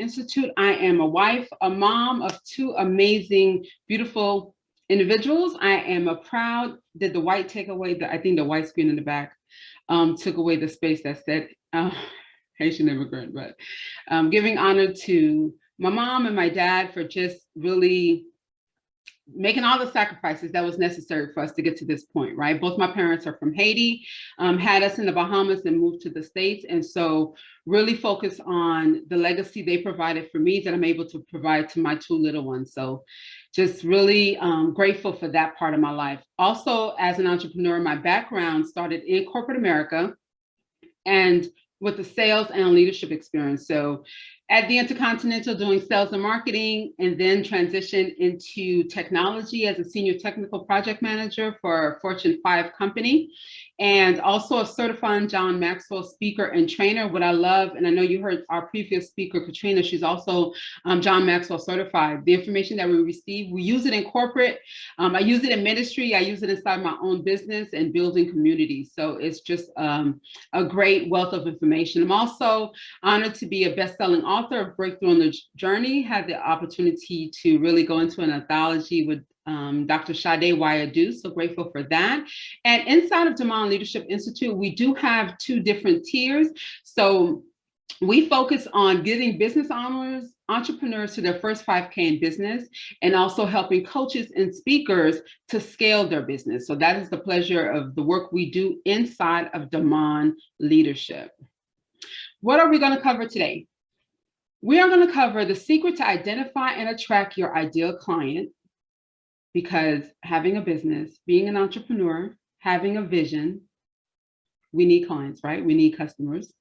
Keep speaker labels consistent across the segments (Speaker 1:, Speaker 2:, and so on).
Speaker 1: Institute. I am a wife, a mom of two amazing, beautiful individuals. I am a proud, did the white take away, I think the white screen in the back took away the space that said Haitian immigrant, but giving honor to my mom and my dad for just really making all the sacrifices that was necessary for us to get to this point, right? Both my parents are from Haiti, had us in the Bahamas and moved to the States. And so really focus on the legacy they provided for me that I'm able to provide to my two little ones. So just really grateful for that part of my life. Also, as an entrepreneur, my background started in corporate America and with the sales and leadership experience. So at the Intercontinental doing sales and marketing, and then transitioned into technology as a senior technical project manager for a Fortune 5 company, and also a certified John Maxwell speaker and trainer. What I love, and I know you heard our previous speaker, Katrina, she's also John Maxwell certified. The information that we receive, we use it in corporate, I use it in ministry, I use it inside my own business and building communities. So it's just a great wealth of information. I'm also honored to be a best-selling author of Breakthrough on the Journey. Had the opportunity to really go into an anthology with Dr. Sade Wayadu, so grateful for that. And inside of Domond Leadership Institute, we do have two different tiers. So we focus on getting business owners, entrepreneurs to their first 5K in business, and also helping coaches and speakers to scale their business. So that is the pleasure of the work we do inside of Domond Leadership. What are we going to cover today? We are going to cover the secret to identify and attract your ideal client, because having a business, being an entrepreneur, having a vision, we need clients, right? We need customers.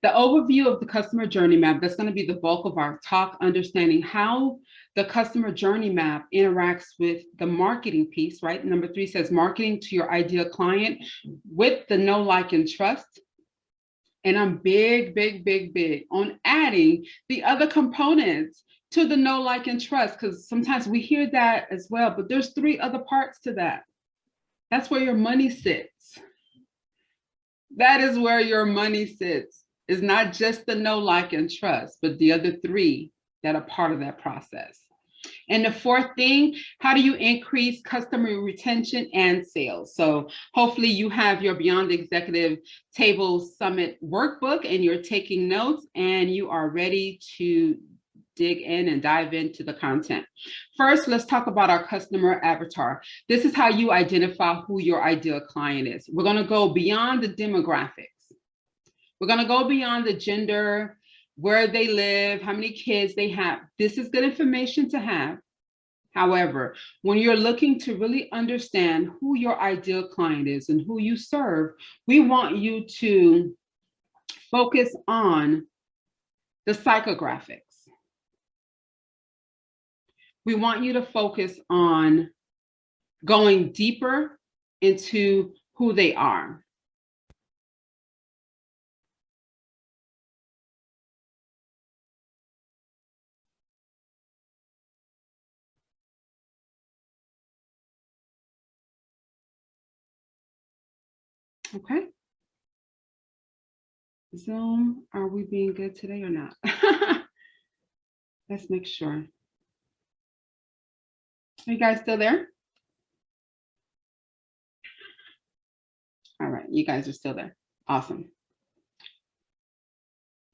Speaker 1: The overview of the customer journey map, that's going to be the bulk of our talk, understanding how the customer journey map interacts with the marketing piece, right? Number 3 says marketing to your ideal client with the know, like, and trust. And I'm big on adding the other components to the know, like, and trust, because sometimes we hear that as well, but there's 3 other parts to that. That's where your money sits. That is where your money sits. It's not just the know, like, and trust, but the other 3 that are part of that process. And the 4th thing, how do you increase customer retention and sales? So hopefully you have your Beyond Executive Table Summit workbook and you're taking notes and you are ready to dig in and dive into the content. First, let's talk about our customer avatar. This is how you identify who your ideal client is. We're going to go beyond the demographics. We're going to go beyond the gender, where they live, how many kids they have. This is good information to have. However, when you're looking to really understand who your ideal client is and who you serve, we want you to focus on the psychographics. We want you to focus on going deeper into who they are. Okay. Zoom, are we being good today or not? Let's make sure. Are you guys still there? All right, you guys are still there. Awesome.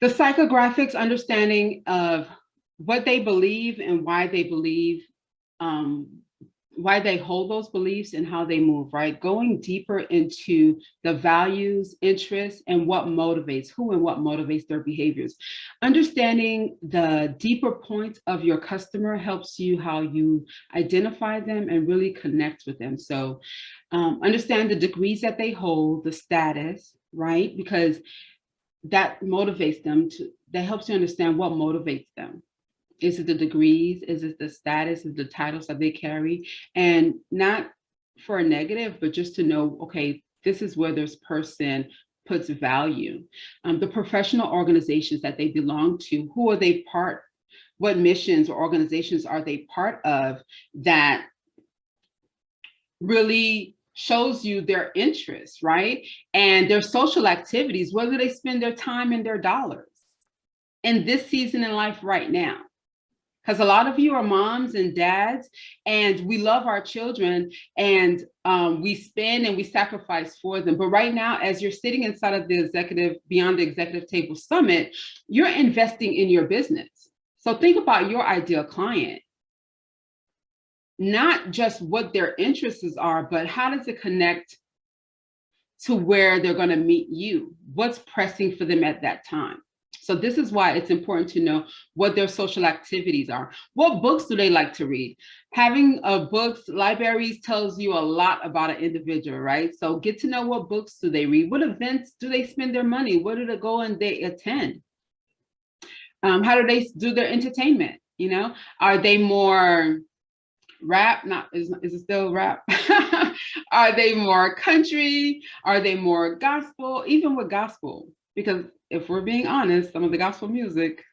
Speaker 1: The psychographics, understanding of what they believe and why they believe, why they hold those beliefs and how they move, right? Going deeper into the values, interests, and what motivates who and what motivates their behaviors. Understanding the deeper points of your customer helps you how you identify them and really connect with them. So understand the degrees that they hold, the status, right? Because that motivates them that helps you understand what motivates them. Is it the degrees? Is it the status? Is it the titles that they carry? And not for a negative, but just to know, okay, this is where this person puts value. The professional organizations that they belong to, who are they part? What missions or organizations are they part of that really shows you their interests, right? And their social activities, whether they spend their time and their dollars. in this season in life right now. Because a lot of you are moms and dads, and we love our children, and we spend and we sacrifice for them. But right now, as you're sitting inside of the executive, Beyond the Executive Table Summit, you're investing in your business. So think about your ideal client, not just what their interests are, but how does it connect to where they're going to meet you? What's pressing for them at that time? So this is why it's important to know what their social activities are. What books do they like to read? Having books, libraries tells you a lot about an individual, right? So get to know what books do they read? What events do they spend their money? Where do they go and they attend? How do they do their entertainment? You know, are they more rap? Is it still rap? Are they more country? Are they more gospel? Even with gospel, because if we're being honest, some of the gospel music,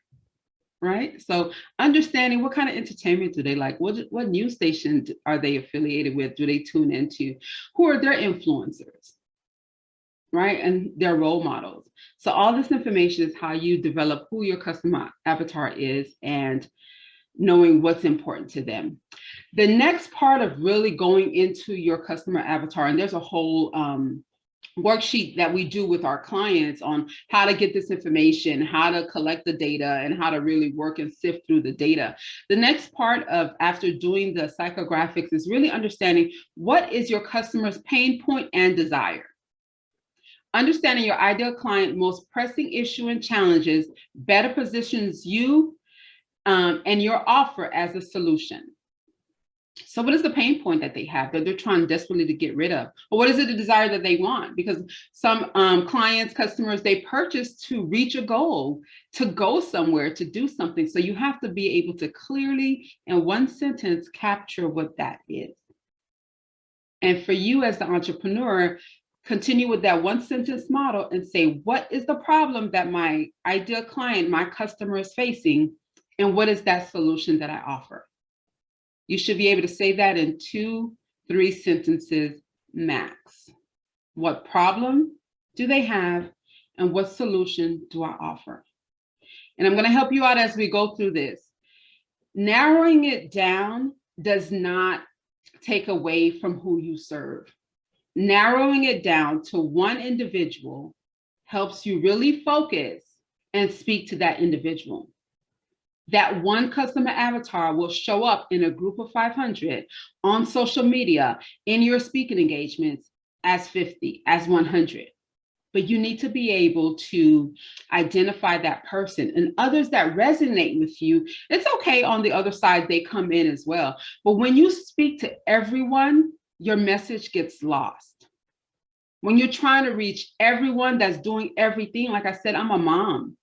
Speaker 1: right? So understanding what kind of entertainment do they like? What news station are they affiliated with? Do they tune into? Who are their influencers, right? And their role models. So all this information is how you develop who your customer avatar is and knowing what's important to them. The next part of really going into your customer avatar, and there's a whole worksheet that we do with our clients on how to get this information, how to collect the data, and how to really work and sift through the data. The next part of after doing the psychographics is really understanding what is your customer's pain point and desire. Understanding your ideal client, most pressing issue and challenges better positions you and your offer as a solution. So what is the pain point that they have that they're trying desperately to get rid of? Or what is it the desire that they want? Because some clients, customers, they purchase to reach a goal, to go somewhere, to do something. So you have to be able to clearly, in one sentence, capture what that is. And for you as the entrepreneur, continue with that one sentence model and say, what is the problem that my ideal client, my customer is facing? And what is that solution that I offer? You should be able to say that in 2-3 sentences max. What problem do they have? And what solution do I offer? And I'm going to help you out as we go through this. Narrowing it down does not take away from who you serve. Narrowing it down to one individual helps you really focus and speak to that individual. That one customer avatar will show up in a group of 500 on social media, in your speaking engagements as 50, as 100. But you need to be able to identify that person and others that resonate with you. It's okay on the other side, they come in as well. But when you speak to everyone, your message gets lost. When you're trying to reach everyone that's doing everything, like I said, I'm a mom.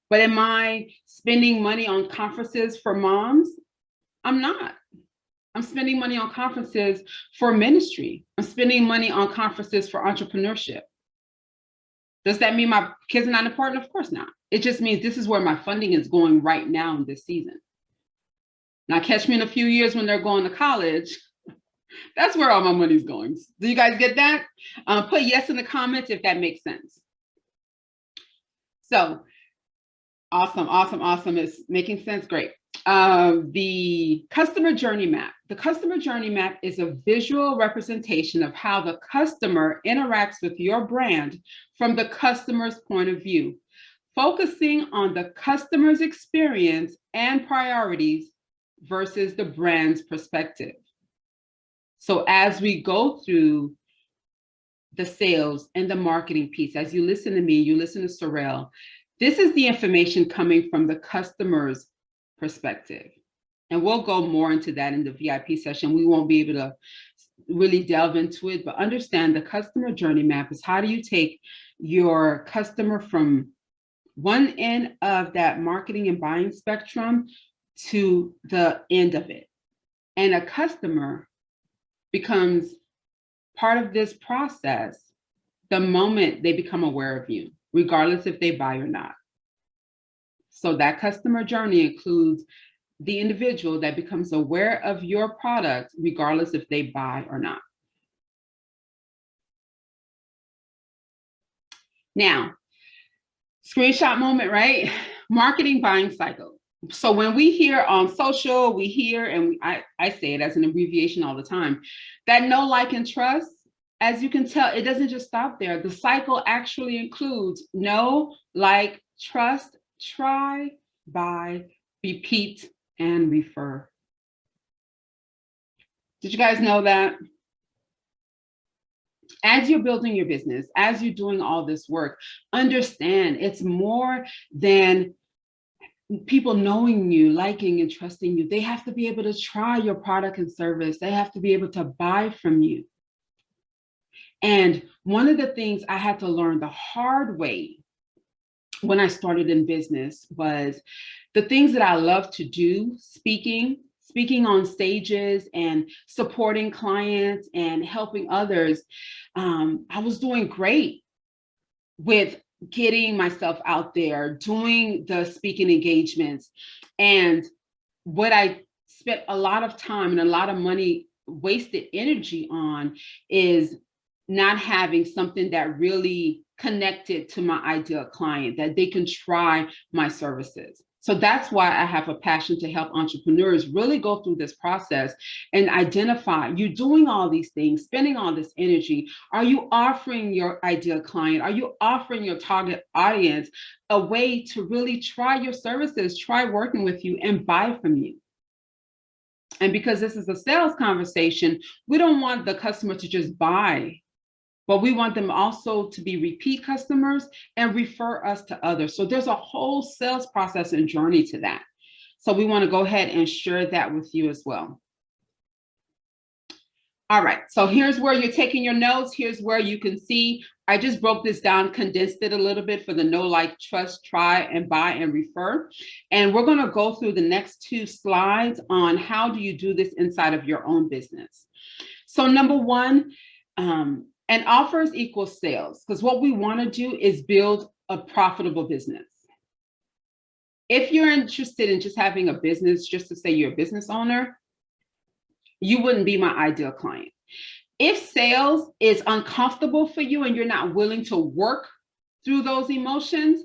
Speaker 1: But am I spending money on conferences for moms? I'm not. I'm spending money on conferences for ministry. I'm spending money on conferences for entrepreneurship. Does that mean my kids are not important? Of course not. It just means this is where my funding is going right now in this season. Now catch me in a few years when they're going to college. That's where all my money's going. Do you guys get that? Put yes in the comments if that makes sense. So, awesome. It's making sense. Great. The customer journey map. The customer journey map is a visual representation of how the customer interacts with your brand from the customer's point of view, focusing on the customer's experience and priorities versus the brand's perspective. So as we go through the sales and the marketing piece, as you listen to me, you listen to Sorrel, this is the information coming from the customer's perspective. And we'll go more into that in the VIP session. We won't be able to really delve into it, but understand the customer journey map is how do you take your customer from one end of that marketing and buying spectrum to the end of it. And a customer becomes part of this process the moment they become aware of you, regardless if they buy or not. So that customer journey includes the individual that becomes aware of your product, regardless if they buy or not. Now, screenshot moment, right? Marketing buying cycle. So when we hear on social, we hear, and I say it as an abbreviation all the time, that know, like, and trust, as you can tell, it doesn't just stop there. The cycle actually includes know, like, trust, try, buy, repeat, and refer. Did you guys know that? As you're building your business, as you're doing all this work, understand it's more than people knowing you, liking and trusting you. They have to be able to try your product and service. They have to be able to buy from you. And one of the things I had to learn the hard way when I started in business was the things that I love to do, speaking on stages and supporting clients and helping others. I was doing great with getting myself out there, doing the speaking engagements. And what I spent a lot of time and a lot of money, wasted energy on, is not having something that really connected to my ideal client, that they can try my services. So that's why I have a passion to help entrepreneurs really go through this process and identify, you're doing all these things, spending all this energy. Are you offering your ideal client? Are you offering your target audience a way to really try your services, try working with you, and buy from you? And because this is a sales conversation, we don't want the customer to just buy, but we want them also to be repeat customers and refer us to others. So there's a whole sales process and journey to that. So we want to go ahead and share that with you as well. All right, so here's where you're taking your notes. Here's where you can see, I just broke this down, condensed it a little bit for the know, like, trust, try, and buy, and refer. And we're going to go through the next 2 slides on how do you do this inside of your own business. So number 1, and offers equals sales, because what we want to do is build a profitable business. If you're interested in just having a business, just to say you're a business owner, you wouldn't be my ideal client. If sales is uncomfortable for you and you're not willing to work through those emotions,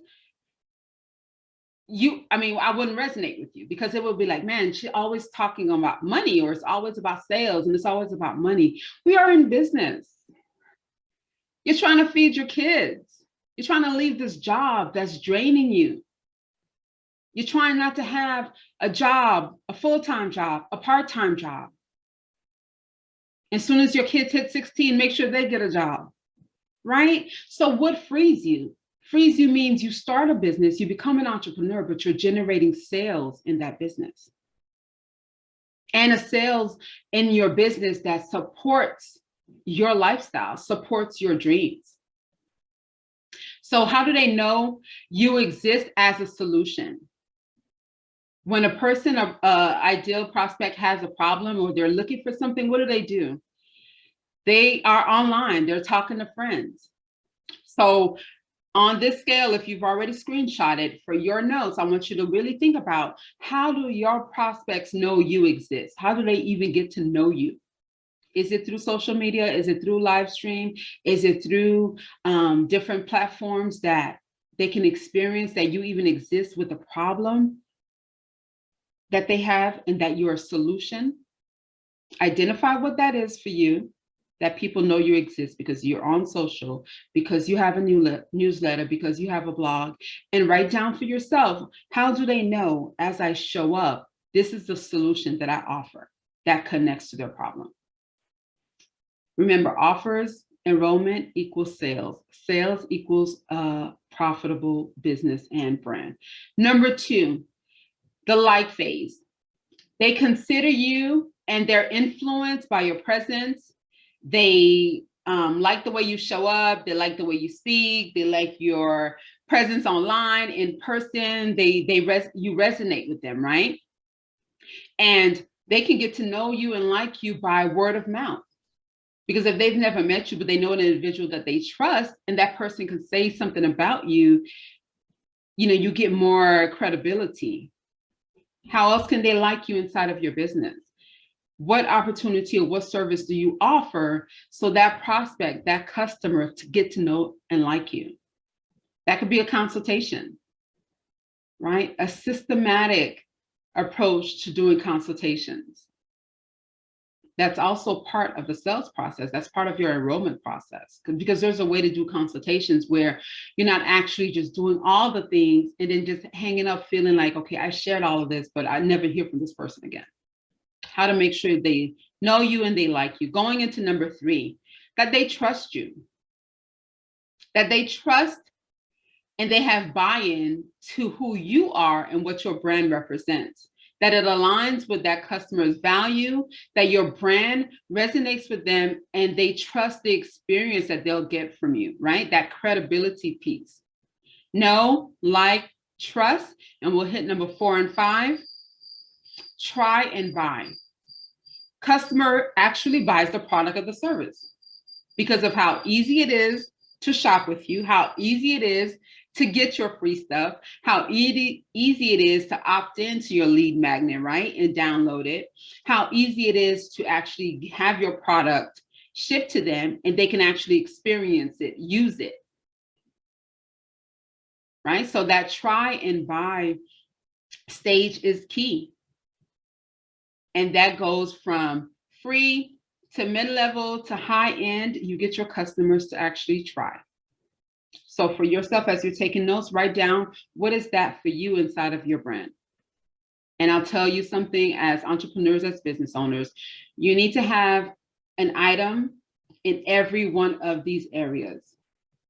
Speaker 1: I wouldn't resonate with you, because it would be like, man, she's always talking about money, or it's always about sales, and it's always about money. We are in business. You're trying to feed your kids. You're trying to leave this job that's draining you. You're trying not to have a job, a full-time job, a part-time job. As soon as your kids hit 16, make sure they get a job, right? So what frees you? Frees you means you start a business, you become an entrepreneur, but you're generating sales in that business. And a sales in your business that supports your lifestyle, supports your dreams. So how do they know you exist as a solution? When a person, ideal prospect, has a problem or they're looking for something, what do? They are online, they're talking to friends. So on this scale, if you've already screenshotted for your notes, I want you to really think about, how do your prospects know you exist? How do they even get to know you? Is it through social media? Is it through live stream? Is it through different platforms that they can experience that you even exist with a problem that they have and that you're a solution? Identify what that is for you, that people know you exist because you're on social, because you have a newsletter, because you have a blog, and write down for yourself, how do they know as I show up, this is the solution that I offer that connects to their problem? Remember, offers, enrollment equals sales. Sales equals a profitable business and brand. Number 2, the like phase. They consider you and they're influenced by your presence. They like the way you show up. They like the way you speak. They like your presence online, in person. You resonate with them, right? And they can get to know you and like you by word of mouth. Because if they've never met you, but they know an individual that they trust, and that person can say something about you, you get more credibility. How else can they like you inside of your business? What opportunity or what service do you offer so that prospect, that customer, to get to know and like you? That could be a consultation. right? A systematic approach to doing consultations. That's also part of the sales process. That's part of your enrollment process, because there's a way to do consultations where you're not actually just doing all the things and then just hanging up feeling like, okay, I shared all of this, but I never hear from this person again. How to make sure they know you and they like you. Going into number 3, that they trust you, that they trust and they have buy-in to who you are and what your brand represents, that it aligns with that customer's value, that your brand resonates with them, and they trust the experience that they'll get from you, right? That credibility piece. Know, like, trust, and we'll hit number 4 and 5. Try and buy. Customer actually buys the product or the service because of how easy it is to shop with you, how easy it is to get your free stuff, how easy it is to opt into your lead magnet, right? And download it, how easy it is to actually have your product shipped to them and they can actually experience it, use it, right? So that try and buy stage is key. And that goes from free to mid-level to high-end. You get your customers to actually try. So for yourself, as you're taking notes, write down, what is that for you inside of your brand? And I'll tell you something, as entrepreneurs, as business owners, you need to have an item in every one of these areas,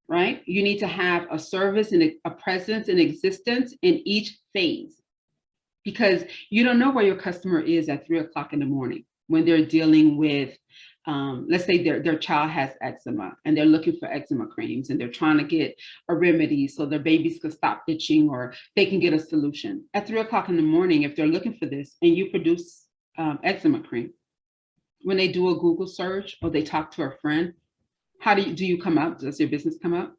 Speaker 1: right? You need to have a service and a presence and existence in each phase, because you don't know where your customer is at 3 o'clock in the morning when they're dealing with, let's say their child has eczema and they're looking for eczema creams and they're trying to get a remedy so their babies could stop itching or they can get a solution. At 3 o'clock in the morning, if they're looking for this and you produce eczema cream, when they do a Google search or they talk to a friend, how do you come up? Does your business come up?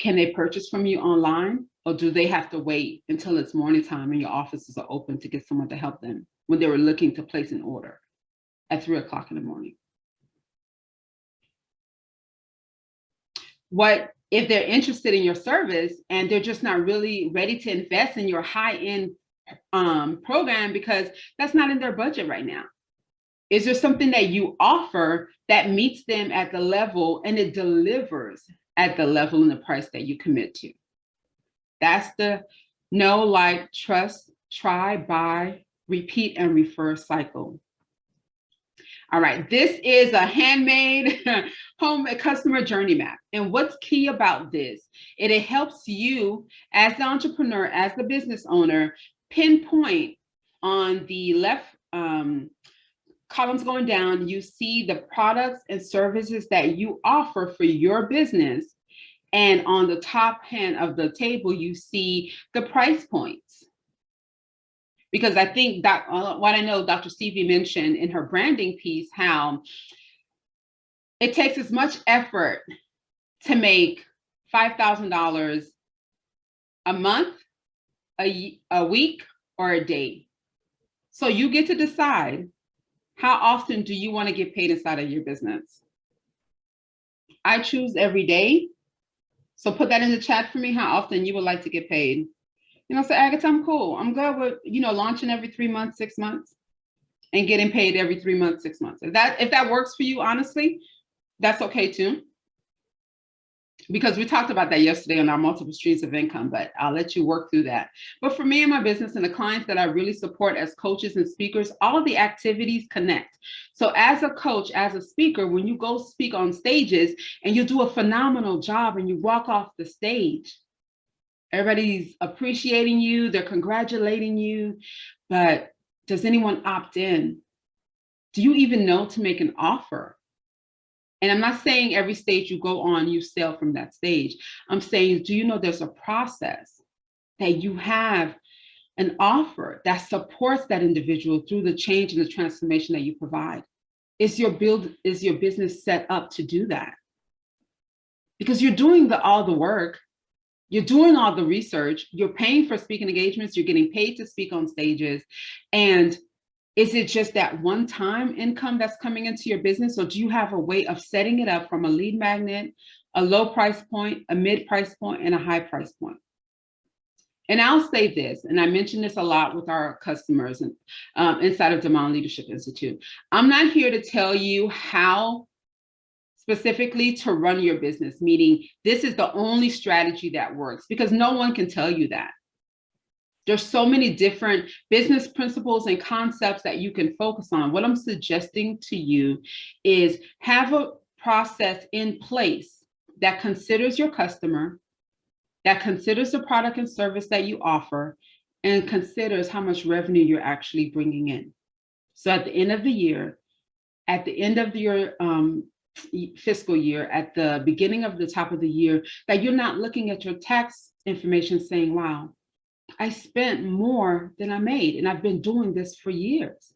Speaker 1: Can they purchase from you online, or do they have to wait until it's morning time and your offices are open to get someone to help them when they were looking to place an order at 3 o'clock in the morning? What if they're interested in your service and they're just not really ready to invest in your high-end program because that's not in their budget right now? Is there something that you offer that meets them at the level and it delivers at the level and the price that you commit to? That's the know, like, trust, try, buy, repeat, and refer cycle. All right, this is a handmade home customer journey map. And what's key about this, it helps you as the entrepreneur, as the business owner, pinpoint on the left columns going down, you see the products and services that you offer for your business. And on the top hand of the table, you see the price points. Because I think that what I know Dr. Stevie mentioned in her branding piece, how it takes as much effort to make $5,000 a month, a week, or a day. So you get to decide, how often do you want to get paid inside of your business? I choose every day. So put that in the chat for me, how often you would like to get paid. You know, so Agatha, I'm cool. I'm good with, launching every 3 months, 6 months, and getting paid every 3 months, 6 months. If that works for you, honestly, that's okay too. Because we talked about that yesterday on our multiple streams of income, but I'll let you work through that. But for me and my business and the clients that I really support as coaches and speakers, all of the activities connect. So as a coach, as a speaker, when you go speak on stages and you do a phenomenal job and you walk off the stage, everybody's appreciating you, they're congratulating you, but does anyone opt in? Do you even know to make an offer? And I'm not saying every stage you go on, you sell from that stage. I'm saying, do you know there's a process that you have an offer that supports that individual through the change and the transformation that you provide? Is your business set up to do that? Because you're doing all the work, you're doing all the research, you're paying for speaking engagements, you're getting paid to speak on stages, and is it just that one-time income that's coming into your business, or do you have a way of setting it up from a lead magnet, a low price point, a mid price point, and a high price point? And I'll say this, and I mention this a lot with our customers and inside of Domond Leadership Institute. I'm not here to tell you how specifically to run your business, meaning this is the only strategy that works, because no one can tell you that. There's so many different business principles and concepts that you can focus on. What I'm suggesting to you is have a process in place that considers your customer, that considers the product and service that you offer, and considers how much revenue you're actually bringing in. So at the end of the year, at the end of your fiscal year, at the beginning of the top of the year, that you're not looking at your tax information saying, wow, I spent more than I made, and I've been doing this for years.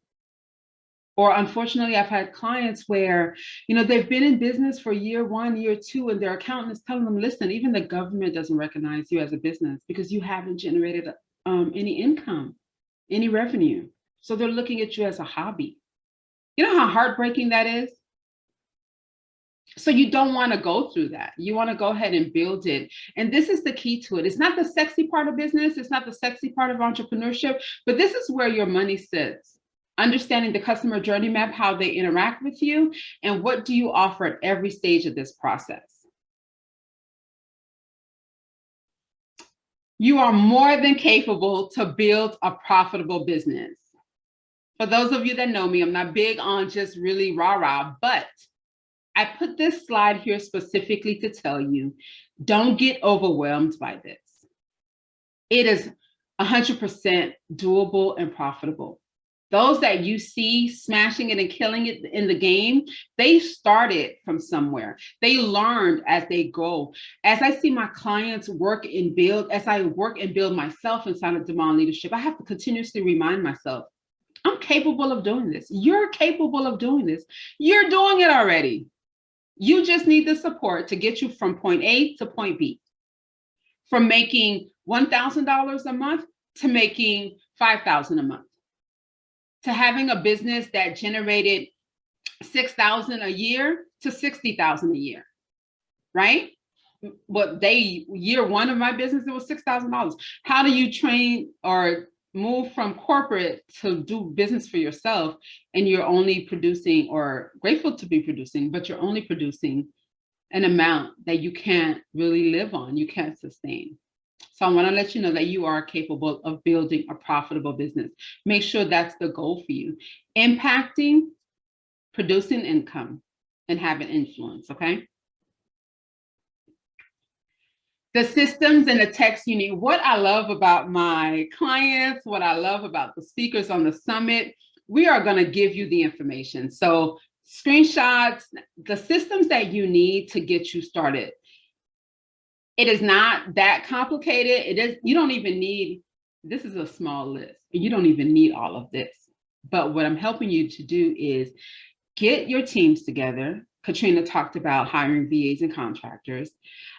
Speaker 1: Or unfortunately, I've had clients where, they've been in business for year one, year two, and their accountant is telling them, listen, even the government doesn't recognize you as a business because you haven't generated any income, any revenue. So they're looking at you as a hobby. You know how heartbreaking that is? So you don't want to go through that. You want to go ahead and build it. And this is the key to it. It's not the sexy part of business. It's not the sexy part of entrepreneurship, but this is where your money sits. Understanding the customer journey map, how they interact with you, and what do you offer at every stage of this process. You are more than capable to build a profitable business. For those of you that know me, I'm not big on just really rah-rah, but I put this slide here specifically to tell you, don't get overwhelmed by this. It is 100% doable and profitable. Those that you see smashing it and killing it in the game, they started from somewhere. They learned as they go. As I see my clients work and build, as I work and build myself inside of Domond Leadership, I have to continuously remind myself, I'm capable of doing this. You're capable of doing this. You're doing it already. You just need the support to get you from point A to point B. From making $1,000 a month to making $5,000 a month. To having a business that generated $6,000 a year to $60,000 a year, right? Year one of my business, it was $6,000. How do you train or move from corporate to do business for yourself, and you're only producing, or grateful to be producing, but you're only producing an amount that you can't really live on, you can't sustain? So I want to let you know that you are capable of building a profitable business. Make sure that's the goal for you. Impacting, producing income, and having influence, okay? The systems and the text you need. What I love about my clients, what I love about the speakers on the summit, we are going to give you the information. So screenshots, the systems that you need to get you started. It is not that complicated. It is, you don't even need, this is a small list, and you don't even need all of this. But what I'm helping you to do is get your teams together. Katrina talked about hiring VAs and contractors.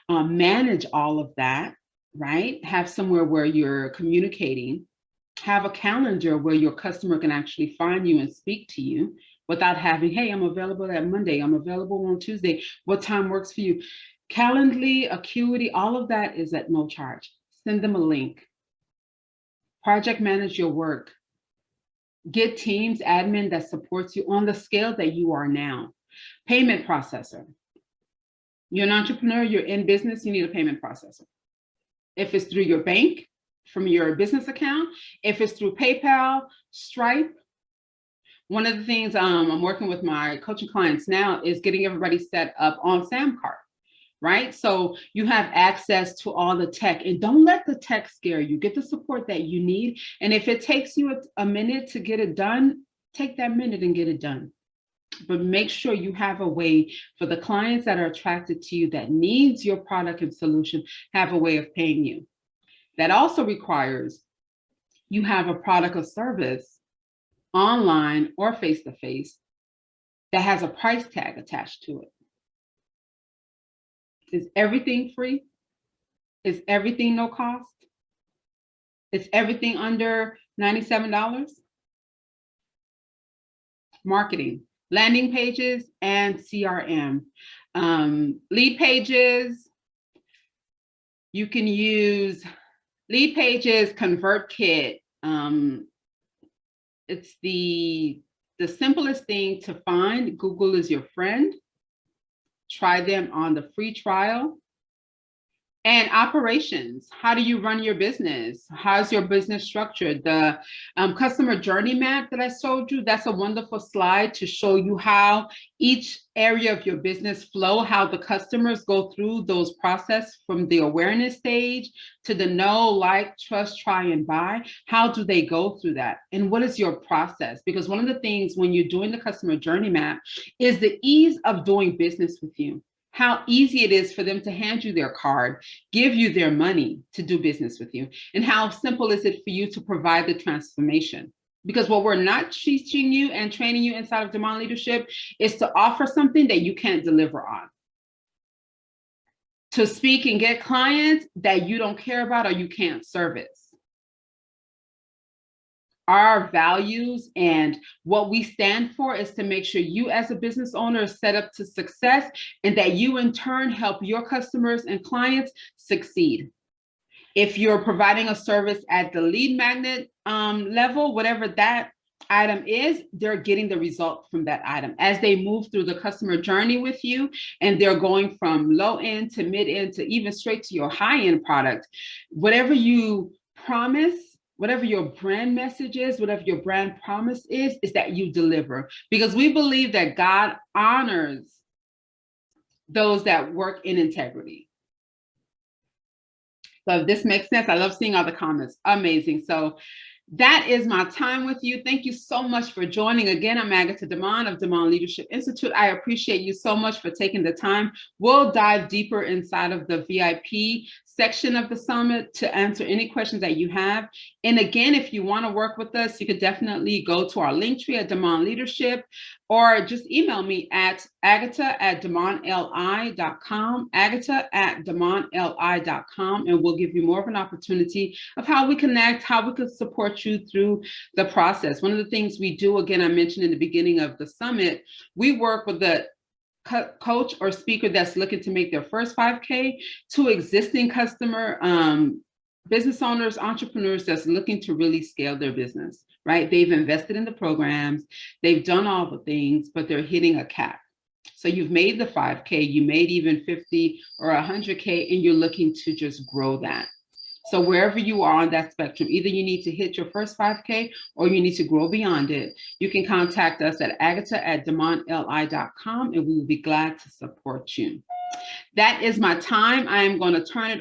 Speaker 1: Manage all of that, right? Have somewhere where you're communicating. Have a calendar where your customer can actually find you and speak to you without having, hey, I'm available that Monday. I'm available on Tuesday. What time works for you? Calendly, Acuity, all of that is at no charge. Send them a link. Project manage your work. Get teams, admin that supports you on the scale that you are now. Payment processor. You're an entrepreneur, you're in business, you need a payment processor. If it's through your bank, from your business account, if it's through PayPal, Stripe. One of the things I'm working with my coaching clients now is getting everybody set up on SamCart, right? So you have access to all the tech, and don't let the tech scare you. Get the support that you need. And if it takes you a minute to get it done, take that minute and get it done. But make sure you have a way for the clients that are attracted to you, that needs your product and solution, have a way of paying you. That also requires you have a product or service online or face-to-face that has a price tag attached to it. Is everything free? Is everything no cost? Is everything under $97? Marketing, landing pages, and CRM. Lead pages, you can use Lead Pages, ConvertKit. It's the simplest thing to find. Google is your friend. Try them on the free trial. And operations, how do you run your business? How's your business structured? The customer journey map that I showed you, that's a wonderful slide to show you how each area of your business flow, how the customers go through those process from the awareness stage to the know, like, trust, try, and buy. How do they go through that? And what is your process? Because one of the things when you're doing the customer journey map is the ease of doing business with you. How easy it is for them to hand you their card, give you their money to do business with you, and how simple is it for you to provide the transformation. Because what we're not teaching you and training you inside of Domond Leadership is to offer something that you can't deliver on. To speak and get clients that you don't care about or you can't service. Our values and what we stand for is to make sure you as a business owner are set up to success, and that you in turn help your customers and clients succeed. If you're providing a service at the lead magnet level, whatever that item is, they're getting the result from that item as they move through the customer journey with you, and they're going from low end to mid end to even straight to your high end product. Whatever you promise, whatever your brand message is, whatever your brand promise is that you deliver. Because we believe that God honors those that work in integrity. So if this makes sense, I love seeing all the comments. Amazing. So that is my time with you. Thank you so much for joining. Again, I'm Agatha Domond of Domond Leadership Institute. I appreciate you so much for taking the time. We'll dive deeper inside of the VIP section of the summit to answer any questions that you have. And again, if you want to work with us, you could definitely go to our link tree at Domond Leadership, or just email me at agatha@domondli.com, agatha@domondli.com, and we'll give you more of an opportunity of how we connect, how we could support you through the process. One of the things we do, again, I mentioned in the beginning of the summit, we work with the coach or speaker that's looking to make their first 5K to existing customer business owners, entrepreneurs that's looking to really scale their business, right? They've invested in the programs, they've done all the things, but they're hitting a cap. So you've made the 5K, you made even 50 or 100K, and you're looking to just grow that. So wherever you are on that spectrum, either you need to hit your first 5K or you need to grow beyond it, you can contact us at agatha@domondli.com, and we will be glad to support you. That is my time. I am going to turn it